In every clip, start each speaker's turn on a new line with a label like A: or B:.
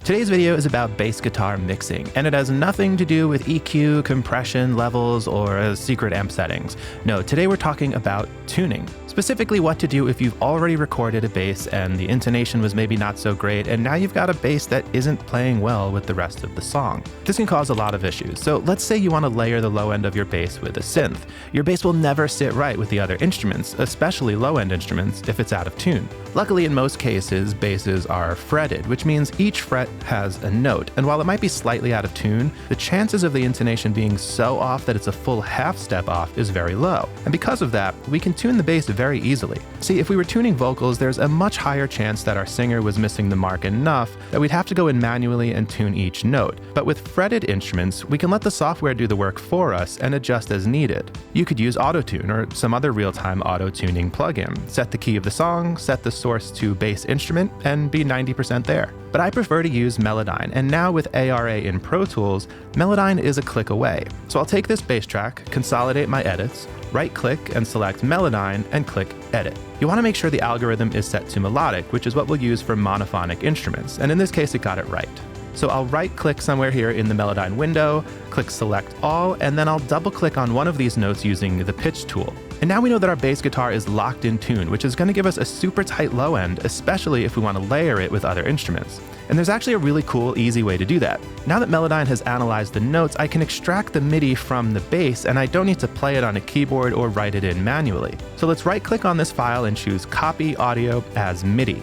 A: Today's video is about bass guitar mixing, and it has nothing to do with EQ, compression levels, or secret amp settings. No, today we're talking about tuning. Specifically what to do if you've already recorded a bass and the intonation was maybe not so great, and now you've got a bass that isn't playing well with the rest of the song. This can cause a lot of issues. So let's say you want to layer the low end of your bass with a synth. Your bass will never sit right with the other instruments, especially low-end instruments, if it's out of tune. Luckily, in most cases, basses are fretted, which means each fret has a note, and while it might be slightly out of tune, the chances of the intonation being so off that it's a full half step off is very low. And because of that, we can tune the bass very easily. See, if we were tuning vocals, there's a much higher chance that our singer was missing the mark enough that we'd have to go in manually and tune each note. But with fretted instruments, we can let the software do the work for us and adjust as needed. You could use Auto-Tune or some other real-time auto-tuning plugin. Set the key of the song, set the source to bass instrument, and be 90% there. But I prefer to use Melodyne, and now with ARA in Pro Tools, Melodyne is a click away. So I'll take this bass track, consolidate my edits, right-click and select Melodyne and click Edit. You want to make sure the algorithm is set to melodic, which is what we'll use for monophonic instruments, and in this case it got it right. So I'll right-click somewhere here in the Melodyne window, click Select All, and then I'll double-click on one of these notes using the Pitch tool. And now we know that our bass guitar is locked in tune, which is going to give us a super tight low end, especially if we want to layer it with other instruments. And there's actually a really cool, easy way to do that. Now that Melodyne has analyzed the notes, I can extract the MIDI from the bass, and I don't need to play it on a keyboard or write it in manually. So let's right-click on this file and choose Copy Audio as MIDI.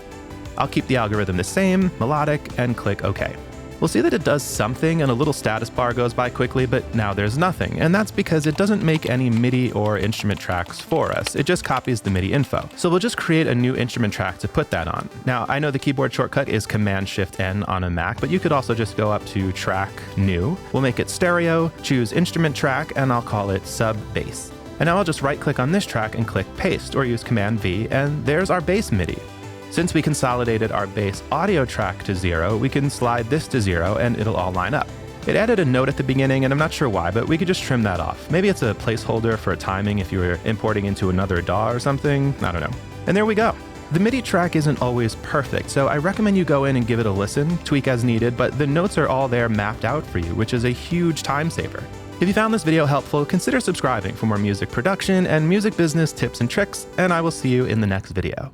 A: I'll keep the algorithm the same, melodic, and click OK. We'll see that it does something and a little status bar goes by quickly, but now there's nothing, and that's because it doesn't make any MIDI or instrument tracks for us. It just copies the MIDI info. So we'll just create a new instrument track to put that on. Now, I know the keyboard shortcut is Command-Shift-N on a Mac, but you could also just go up to Track, New. We'll make it stereo, choose Instrument Track, and I'll call it Sub Bass. And now I'll just right-click on this track and click Paste, or use Command-V, and there's our bass MIDI. Since we consolidated our bass audio track to 0, we can slide this to 0 and it'll all line up. It added a note at the beginning, and I'm not sure why, but we could just trim that off. Maybe it's a placeholder for a timing if you were importing into another DAW or something, I don't know. And there we go. The MIDI track isn't always perfect, so I recommend you go in and give it a listen, tweak as needed, but the notes are all there mapped out for you, which is a huge time saver. If you found this video helpful, consider subscribing for more music production and music business tips and tricks, and I will see you in the next video.